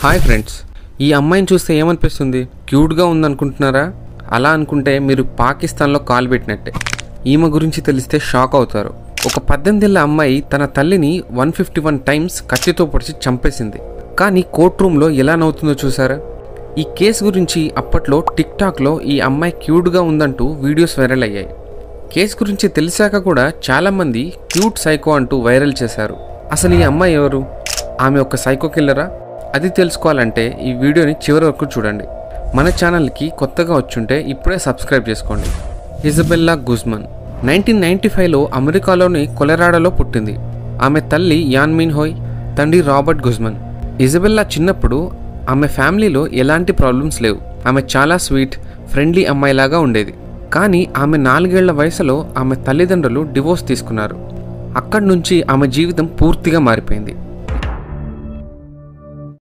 Hi friends, ఈ అమ్మాయిని చూస్తే ఏమనిపిస్తుంది? క్యూట్గా ఉందనుకుంటున్నారా? అలా అనుకుంటే మీరు పాకిస్తాన్లో కాలు పెట్టినట్టే. ఈమె గురించి తెలిస్తే షాక్ అవుతారు. ఒక 18 ఏళ్ల అమ్మాయి తన తల్లిని 151 టైమ్స్ కత్తితో పొడిచి చంపేసింది. కానీ కోర్ట్ రూమ్లో ఎలా నవ్వుతుందో చూసారా? ఈ కేసు గురించి అప్పట్లో టిక్టాక్లో ఈ అమ్మాయి క్యూట్గా ఉందంటూ వీడియోస్ వైరల్ అయ్యాయి. కేసు గురించి తెలిసాక కూడా చాలామంది క్యూట్ సైకో అంటూ వైరల్ చేశారు. అసలు ఈ అమ్మాయి ఎవరు? ఆమె ఒక సైకో కిల్లరా? అది తెలుసుకోవాలంటే ఈ వీడియోని చివరి వరకు చూడండి. మన ఛానల్కి కొత్తగా వచ్చుంటే ఇప్పుడే సబ్స్క్రైబ్ చేసుకోండి. ఇజబెల్లా గుజ్మన్ 1995లో అమెరికాలోని కొలరాడోలో పుట్టింది. ఆమె తల్లి యాన్ మిన్ హోయ్, తండ్రి రాబర్ట్ గుజ్మన్. ఇజబెల్లా చిన్నప్పుడు ఆమె ఫ్యామిలీలో ఎలాంటి ప్రాబ్లమ్స్ లేవు. ఆమె చాలా స్వీట్, ఫ్రెండ్లీ అమ్మాయిలాగా ఉండేది. కానీ ఆమె 4 ఏళ్ల వయసులో ఆమె తల్లిదండ్రులు డివోర్స్ తీసుకున్నారు. అక్కడి నుంచి ఆమె జీవితం పూర్తిగా మారిపోయింది.